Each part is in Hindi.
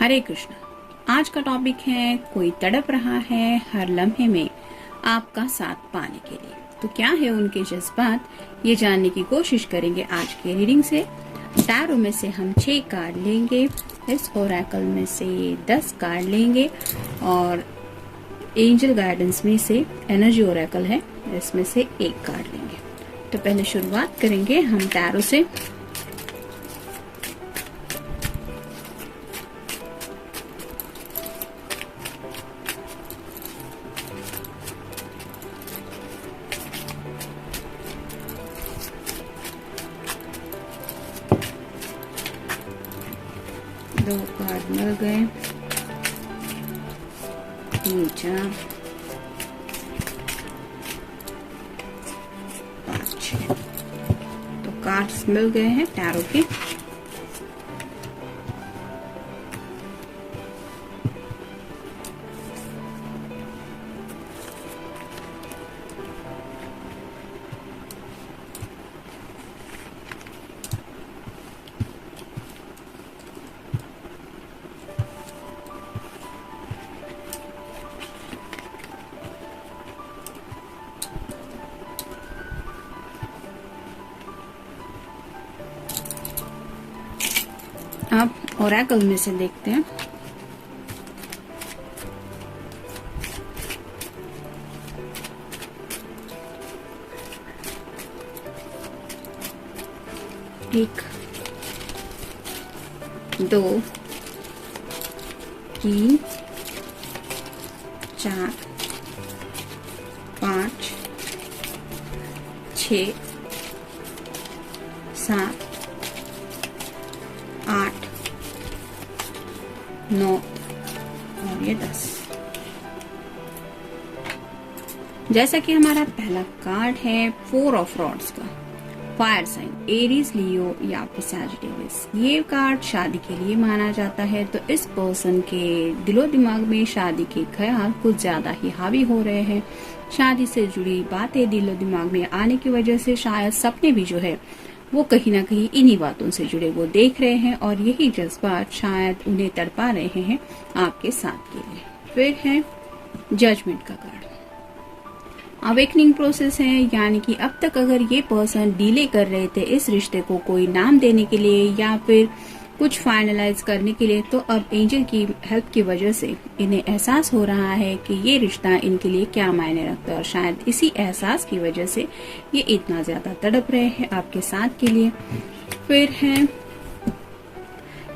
हरे कृष्ण। आज का टॉपिक है कोई तड़प रहा है हर लम्हे में आपका साथ पाने के लिए। तो क्या है उनके जज्बात, ये जानने की कोशिश करेंगे आज के रीडिंग से। टैरो में से हम 6 कार्ड लेंगे, इस ओरेकल में से 10 कार्ड लेंगे और एंजल गाइडेंस में से एनर्जी ओरेकल है, इसमें से 1 कार्ड लेंगे। तो पहले शुरुआत करेंगे हम टैरो से। दो कार्ड मिल गए, 3 4 5 6। तो कार्ड्स मिल गए हैं टैरो के। अब ओरेकल में से देखते हैं। एक, 2 3 4 5 6 7 8 9 और ये 10। जैसा कि हमारा पहला कार्ड है 4 ऑफ रॉड्स का, फायर साइन एरीज, लियो या फिर सैजिटेरियस। ये कार्ड शादी के लिए माना जाता है। तो इस पर्सन के दिलो दिमाग में शादी के ख्याल कुछ ज्यादा ही हावी हो रहे हैं। शादी से जुड़ी बातें दिलो दिमाग में आने की वजह से शायद सपने भी जो है वो कहीं ना कहीं इन्हीं बातों से जुड़े वो देख रहे हैं और यही जज्बात शायद उन्हें तड़पा रहे हैं आपके साथ के लिए। फिर है जजमेंट का कार्ड, अवेकनिंग प्रोसेस है, यानी कि अब तक अगर ये पर्सन डिले कर रहे थे इस रिश्ते को कोई नाम देने के लिए या फिर कुछ फाइनलाइज करने के लिए, तो अब एंजल की हेल्प की वजह से इन्हें एहसास हो रहा है कि ये रिश्ता इनके लिए क्या मायने रखता है और शायद इसी एहसास की वजह से ये इतना ज्यादा तड़प रहे हैं आपके साथ के लिए। फिर है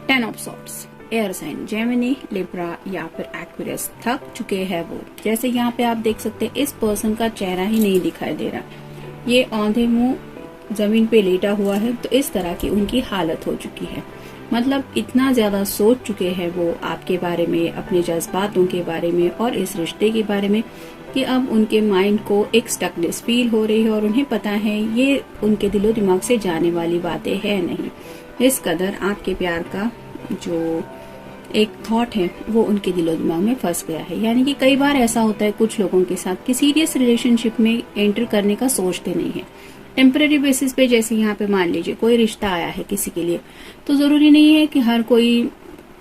10 of swords, air sign Gemini, Libra या फिर एक्वेरियस। थक चुके हैं वो। जैसे यहाँ पे आप देख सकते हैं इस पर्सन का चेहरा ही नहीं दिखाई दे रहा, ये औंधे मुंह जमीन पे लेटा हुआ है। तो इस तरह की उनकी हालत हो चुकी है, मतलब इतना ज्यादा सोच चुके हैं वो आपके बारे में, अपने जज्बातों के बारे में और इस रिश्ते के बारे में कि अब उनके माइंड को एक स्टकनेस फील हो रही है और उन्हें पता है ये उनके दिलो दिमाग से जाने वाली बातें है नहीं। इस कदर आपके प्यार का जो एक थॉट है वो उनके दिलो दिमाग में फंस गया है। यानी कि कई बार ऐसा होता है कुछ लोगों के साथ कि सीरियस रिलेशनशिप में एंटर करने का सोचते नहीं है, टेम्पररी बेसिस पे। जैसे यहाँ पे मान लीजिए कोई रिश्ता आया है किसी के लिए, तो जरूरी नहीं है कि हर कोई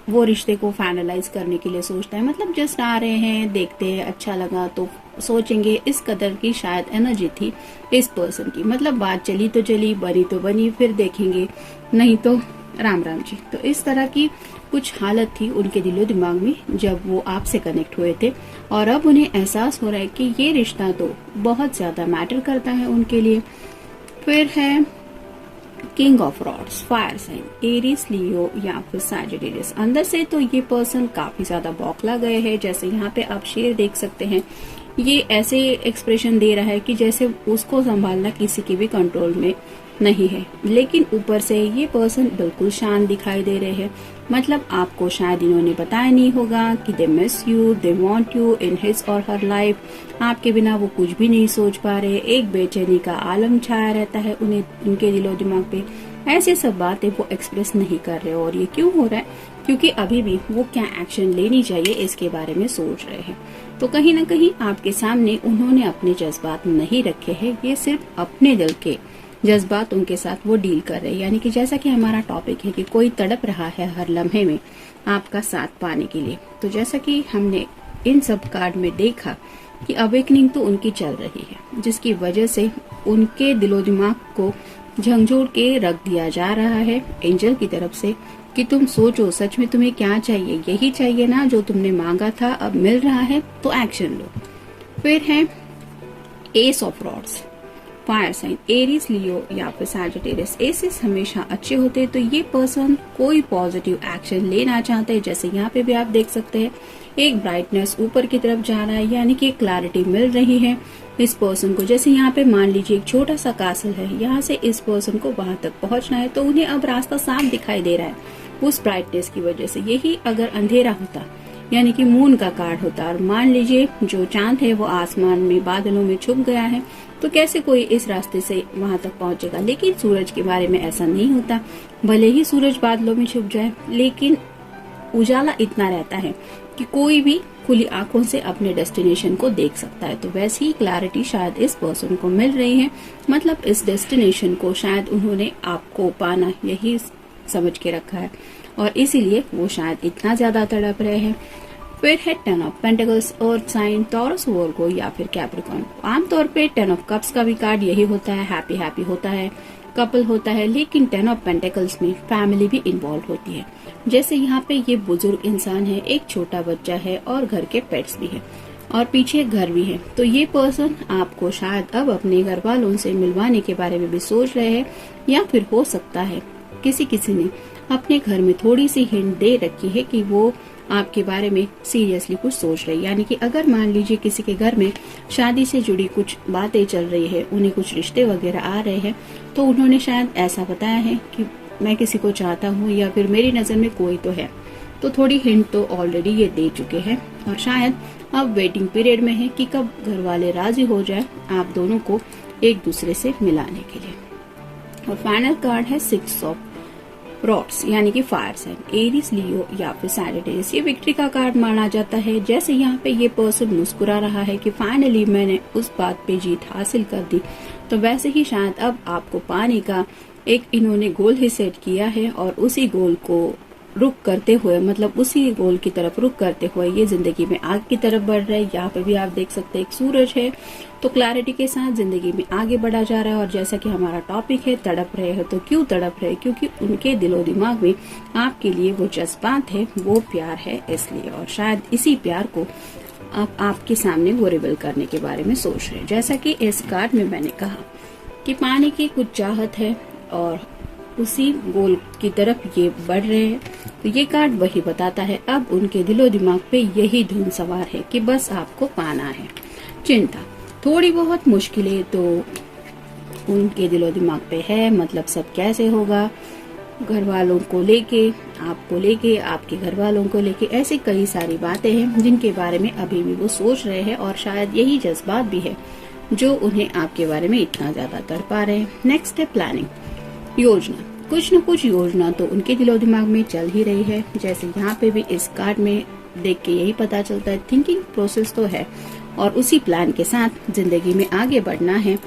वो रिश्ते को फाइनलाइज करने के लिए सोचता है। मतलब जस्ट आ रहे हैं, देखते हैं, अच्छा लगा तो सोचेंगे। इस कदर की शायद एनर्जी थी इस पर्सन की, मतलब बात चली तो चली, बनी तो बनी, फिर देखेंगे, नहीं तो राम राम जी। तो इस तरह की कुछ हालत थी उनके दिलो दिमाग में जब वो आपसे कनेक्ट हुए थे और अब उन्हें एहसास हो रहा है कि ये रिश्ता तो बहुत ज्यादा मैटर करता है उनके लिए। फिर है king of rods, fire sign Aries, Leo या फिर सैजिटेरियस। अंदर से तो ये पर्सन काफी ज्यादा बौखला गए हैं। जैसे यहाँ पे आप शेर देख सकते हैं, ये ऐसे एक्सप्रेशन दे रहा है कि जैसे उसको संभालना किसी के भी कंट्रोल में नहीं है। लेकिन ऊपर से ये पर्सन बिल्कुल शांत दिखाई दे रहे हैं। मतलब आपको शायद इन्होंने बताया नहीं होगा कि they miss you, they want you in his और हर लाइफ। आपके बिना वो कुछ भी नहीं सोच पा रहे, एक बेचैनी का आलम छाया रहता है उन्हें, उनके दिलो दिमाग पे। ऐसे सब बातें वो एक्सप्रेस नहीं कर रहे और ये क्यों हो रहा है, क्योंकि अभी भी वो क्या एक्शन लेनी चाहिए इसके बारे में सोच रहे हैं। तो कहीं ना कहीं आपके सामने उन्होंने अपने जज्बात नहीं रखे हैं, ये सिर्फ अपने दिल के जज्बात उनके साथ वो डील कर रहे हैं। यानी कि जैसा कि हमारा टॉपिक है कि कोई तड़प रहा है हर लम्हे में आपका साथ पाने के लिए। तो जैसा कि हमने इन सब कार्ड में देखा कि अवेकनिंग तो उनकी चल रही है, जिसकी वजह से उनके दिलो दिमाग को झंझोड़ के रख दिया जा रहा है एंजल की तरफ से कि तुम सोचो सच में तुम्हें क्या चाहिए, यही चाहिए ना जो तुमने मांगा था, अब मिल रहा है तो एक्शन लो। फिर है ace of rods, fire sign Aries, Leo या फिर सैजिटेरियस। एसेस हमेशा अच्छे होते हैं, तो ये पर्सन कोई पॉजिटिव एक्शन लेना चाहते हैं। जैसे यहाँ पे भी आप देख सकते हैं एक ब्राइटनेस ऊपर की तरफ जा रहा है, यानी कि क्लैरिटी मिल रही है इस पर्सन को। जैसे यहाँ पे मान लीजिए एक छोटा सा कासल है, यहाँ से इस पर्सन को वहां तक पहुंचना है, तो उन्हें अब रास्ता साफ दिखाई दे रहा है उस ब्राइटनेस की वजह से। यही अगर अंधेरा होता यानी कि मून का कार्ड होता और मान लीजिए जो चांद है वो आसमान में बादलों में छुप गया है, तो कैसे कोई इस रास्ते से वहां तक पहुंचेगा। लेकिन सूरज के बारे में ऐसा नहीं होता, भले ही सूरज बादलों में छुप जाए लेकिन उजाला इतना रहता है कि कोई भी खुली आंखों से अपने डेस्टिनेशन को देख सकता है। तो वैसी ही क्लैरिटी शायद इस पर्सन को मिल रही है, मतलब इस डेस्टिनेशन को शायद उन्होंने आपको पाना यही समझ के रखा है और इसीलिए वो शायद इतना ज्यादा तड़प रहे हैं। फिर है 10 ऑफ पेंटिकल्स और साइन टॉरस, वर्गो या फिर कैप्रिकॉर्न। आमतौर पे 10 ऑफ कप्स का भी कार्ड यही होता है, हैप्पी हैप्पी होता है, कपल होता है, लेकिन 10 ऑफ पेंटिकल्स में फैमिली भी इन्वॉल्व होती है। जैसे यहाँ पे ये बुजुर्ग इंसान है, एक छोटा बच्चा है और घर के पेट्स भी है और पीछे घर भी है। तो ये पर्सन आपको शायद अब अपने घर वालों से मिलवाने के बारे में भी सोच रहे हैं, या फिर हो सकता है किसी ने अपने घर में थोड़ी सी हिंट दे रखी है कि वो आपके बारे में सीरियसली कुछ सोच रही है। यानी कि अगर मान लीजिए किसी के घर में शादी से जुड़ी कुछ बातें चल रही है, उन्हें कुछ रिश्ते वगैरह आ रहे हैं, तो उन्होंने शायद ऐसा बताया है कि मैं किसी को चाहता हूँ या फिर मेरी नजर में कोई तो है। तो थोड़ी हिंट तो ऑलरेडी ये दे चुके हैं और शायद अब वेटिंग पीरियड में है कि कब घर वाले राजी हो जाए आप दोनों को एक दूसरे से मिलाने के लिए। और फाइनल कार्ड है 6 ऑफ रॉड्स, यानी कि फायर साइन एरीज, लियो या फिर सैजिटेरियस। ये विक्ट्री का कार्ड माना जाता है। जैसे यहाँ पे ये पर्सन मुस्कुरा रहा है कि फाइनली मैंने उस बात पे जीत हासिल कर दी, तो वैसे ही शायद अब आपको पाने का एक इन्होंने गोल ही सेट किया है और उसी गोल को रुक करते हुए, मतलब उसी गोल की तरफ रुक करते हुए ये जिंदगी में आगे की तरफ बढ़ रहे हैं। यहाँ पे भी आप देख सकते हैं एक सूरज है, तो क्लैरिटी के साथ जिंदगी में आगे बढ़ा जा रहा है। और जैसा कि हमारा टॉपिक है तड़प रहे हो, तो क्यों तड़प रहे, क्योंकि उनके दिलो दिमाग में आपके लिए वो जज्बात है, वो प्यार है इसलिए, और शायद इसी प्यार को अब आपके सामने वो रिवील करने के बारे में सोच रहे हैं। जैसा कि इस कार्ड में मैंने कहा कि पाने की कुछ चाहत है और उसी गोल की तरफ ये बढ़ रहे हैं, तो ये कार्ड वही बताता है अब उनके दिलो दिमाग पे यही धुन सवार है कि बस आपको पाना है। चिंता थोड़ी बहुत मुश्किलें तो उनके दिलो दिमाग पे है, मतलब सब कैसे होगा, घर वालों को लेके, आपको लेके, आपके घर वालों को लेके, ऐसी कई सारी बातें हैं जिनके बारे में अभी भी वो सोच रहे हैं और शायद यही जज्बात भी है जो उन्हें आपके बारे में इतना ज्यादा तड़पा रहे हैं। नेक्स्ट है प्लानिंग, योजना। कुछ न कुछ योजना तो उनके दिलो दिमाग में चल ही रही है। जैसे यहाँ पे भी इस कार्ड में देख के यही पता चलता है, थिंकिंग प्रोसेस तो है और उसी प्लान के साथ जिंदगी में आगे बढ़ना है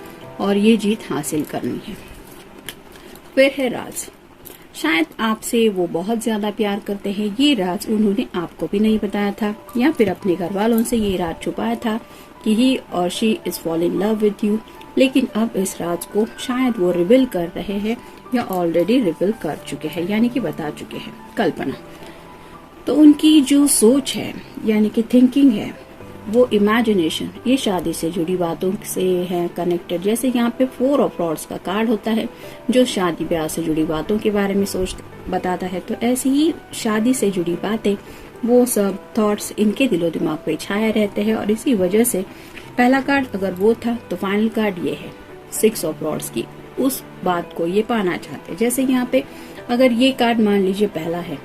और ये जीत हासिल करनी है। फिर है राज, शायद आपसे वो बहुत ज्यादा प्यार करते हैं, ये राज उन्होंने आपको भी नहीं बताया था या फिर अपने घर वालों से ये राज छुपाया था कि ही और she is fall in love with you, लेकिन अब इस राज को शायद वो रिवील कर रहे हैं या ऑलरेडी रिवील कर चुके हैं, यानी कि बता चुके हैं। कल्पना, तो उनकी जो सोच है यानी कि थिंकिंग है, वो इमेजिनेशन, ये शादी से जुड़ी बातों से है कनेक्टेड। जैसे यहाँ पे 4 ऑफ रॉड्स का कार्ड होता है जो शादी ब्याह से जुड़ी बातों के बारे में सोच बताता है, तो ऐसी ही शादी से जुड़ी बातें, वो सब थॉट्स इनके दिलो दिमाग पे छाए रहते हैं और इसी वजह से पहला कार्ड अगर वो था तो फाइनल कार्ड ये है 6 ऑफ रॉड्स की, उस बात को ये पाना चाहते हैं। जैसे यहाँ पे अगर ये कार्ड मान लीजिए पहला है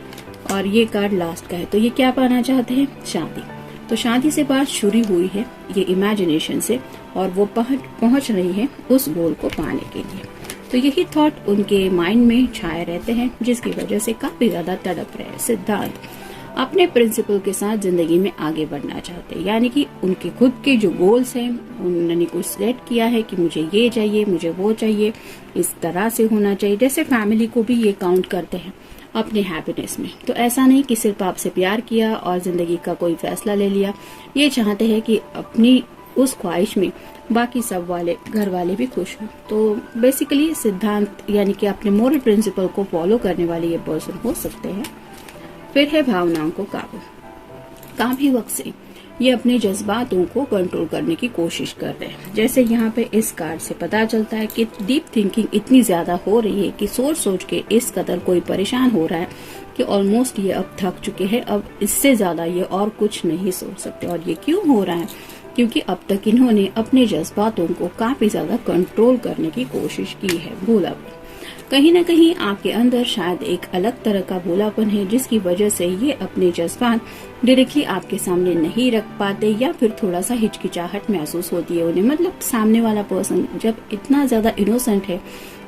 और ये कार्ड लास्ट का है, तो ये क्या पाना चाहते हैं, शादी। तो शादी से बात शुरू हुई है ये इमेजिनेशन से और वो पहुंच रही है उस गोल को पाने के लिए। तो यही थॉट उनके माइंड में छाए रहते हैं जिसकी वजह से काफी ज्यादा तड़प रहे हैं। सिद्धांत, अपने प्रिंसिपल के साथ जिंदगी में आगे बढ़ना चाहते हैं, यानी कि उनके खुद के जो गोल्स हैं उन्होंने कुछ सेट किया है कि मुझे ये चाहिए, मुझे वो चाहिए, इस तरह से होना चाहिए। जैसे फैमिली को भी ये काउंट करते हैं अपने हैप्पीनेस में। तो ऐसा नहीं कि सिर्फ आपसे प्यार किया और जिंदगी का कोई फैसला ले लिया, ये चाहते हैं कि अपनी उस ख्वाहिश में बाकी सब वाले घर वाले भी खुश हो। तो बेसिकली सिद्धांत यानी कि अपने मोरल प्रिंसिपल को फॉलो करने वाले ये पर्सन हो सकते हैं। फिर है भावनाओं को काबू। काफी वक्त से ये अपने जज्बातों को कंट्रोल करने की कोशिश कर रहे हैं। जैसे यहाँ पे इस कार्ड से पता चलता है कि डीप थिंकिंग इतनी ज्यादा हो रही है कि सोच सोच के इस कदर कोई परेशान हो रहा है कि ऑलमोस्ट ये अब थक चुके हैं, अब इससे ज्यादा ये और कुछ नहीं सोच सकते। और ये क्यों हो रहा है? क्योंकि अब तक इन्होंने अपने जज्बातों को काफी ज्यादा कंट्रोल करने की कोशिश की है। भोलापन, कहीं न कहीं आपके अंदर शायद एक अलग तरह का भोलापन है जिसकी वजह से ये अपने जज्बात डायरेक्टली आपके सामने नहीं रख पाते, या फिर थोड़ा सा हिचकिचाहट महसूस होती है उन्हें। मतलब सामने वाला पर्सन जब इतना ज्यादा इनोसेंट है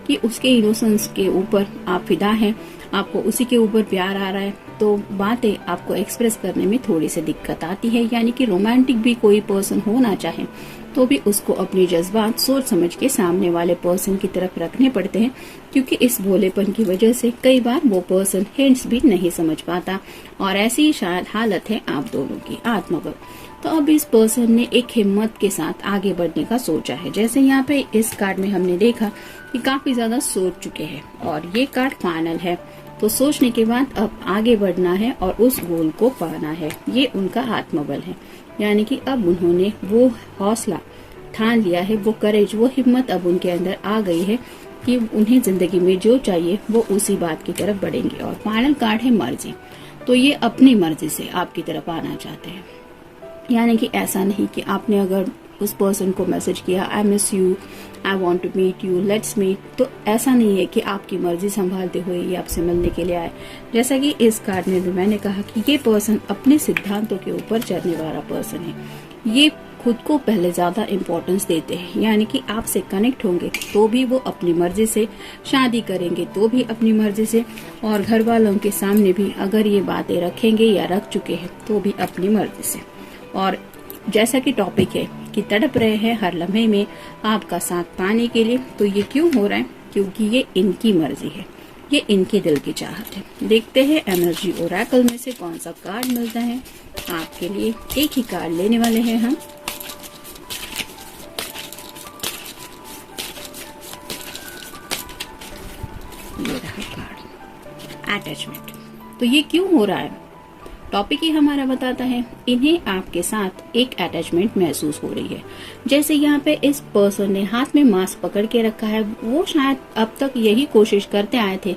कि उसके इनोसेंस के ऊपर आप फिदा हैं, आपको उसी के ऊपर प्यार आ रहा है, तो बातें आपको एक्सप्रेस करने में थोड़ी सी दिक्कत आती है। यानी कि रोमांटिक भी कोई पर्सन होना चाहे तो भी उसको अपने जज्बात सोच समझ के सामने वाले पर्सन की तरफ रखने पड़ते हैं, क्योंकि इस भोलेपन की वजह से कई बार वो पर्सन हिंट्स भी नहीं समझ पाता। और ऐसी ही शायद हालत है आप दोनों की आत्मबल। तो अब इस पर्सन ने एक हिम्मत के साथ आगे बढ़ने का सोचा है। जैसे यहाँ पे इस कार्ड में हमने देखा कि काफी ज्यादा सोच चुके हैं और ये कार्ड फाइनल है। तो सोचने के बाद अब आगे बढ़ना है और उस गोल को पाना है, ये उनका आत्मबल है। यानी कि अब उन्होंने वो हौसला ठान लिया है, वो करेज, वो हिम्मत अब उनके अंदर आ गई है कि उन्हें जिंदगी में जो चाहिए वो उसी बात की तरफ बढ़ेंगे। और फाइनल कार्ड है मर्जी। तो ये अपनी मर्जी से आपकी तरफ आना चाहते हैं। यानी कि ऐसा नहीं कि आपने अगर उस पर्सन को मैसेज किया I miss you, I want to meet you, let's meet, तो ऐसा नहीं है कि आपकी मर्जी संभालते हुए ये आपसे मिलने के लिए आए। जैसा कि इस कार्ड में भी मैंने कहा कि ये पर्सन अपने सिद्धांतों के ऊपर चलने वाला पर्सन है। ये खुद को पहले ज्यादा इम्पोर्टेंस देते हैं, यानी कि आपसे कनेक्ट होंगे तो भी वो अपनी मर्जी से, शादी करेंगे तो भी अपनी मर्जी से, और घर वालों के सामने भी अगर ये बातें रखेंगे या रख चुके हैं तो भी अपनी मर्जी से। और जैसा कि टॉपिक है कि तड़प रहे हैं हर लम्हे में आपका साथ पाने के लिए, तो ये क्यों हो रहा है? क्योंकि ये इनकी मर्जी है, ये इनके दिल की चाहत है। देखते हैं एनर्जी ओरेकल में से कौन सा कार्ड मिलता है आपके लिए। एक ही कार्ड लेने वाले हैं हम। ये रहा कार्ड अटैचमेंट। तो ये क्यों हो रहा है? टॉपिक ही हमारा बताता है, इन्हें आपके साथ एक अटैचमेंट महसूस हो रही है। जैसे यहाँ पे इस पर्सन ने हाथ में मास्क पकड़ के रखा है, वो शायद अब तक यही कोशिश करते आए थे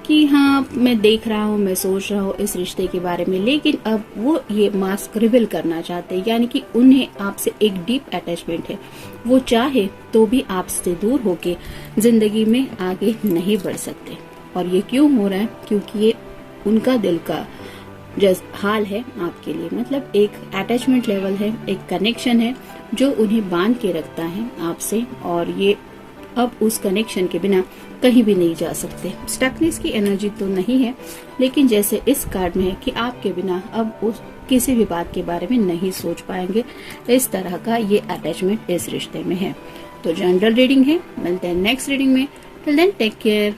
कि हाँ मैं देख रहा हूँ, मैं सोच रहा हूँ इस रिश्ते के बारे में, लेकिन अब वो ये मास्क रिवील करना चाहते हैं। यानी कि उन्हें आपसे एक डीप अटैचमेंट है, वो चाहे तो भी आपसे दूर होके जिंदगी में आगे नहीं बढ़ सकते। और ये क्यों हो रहा है? क्योंकि ये उनका दिल का हाल है आपके लिए। मतलब एक अटैचमेंट लेवल है, एक कनेक्शन है जो उन्हें बांध के रखता है आपसे, और ये अब उस कनेक्शन के बिना कहीं भी नहीं जा सकते। स्टकनेस की एनर्जी तो नहीं है, लेकिन जैसे इस कार्ड में है कि आपके बिना अब उस किसी भी बात के बारे में नहीं सोच पाएंगे, इस तरह का ये अटैचमेंट इस रिश्ते में है। तो जनरल रीडिंग है, मिलते हैं नेक्स्ट रीडिंग में। Till then take care.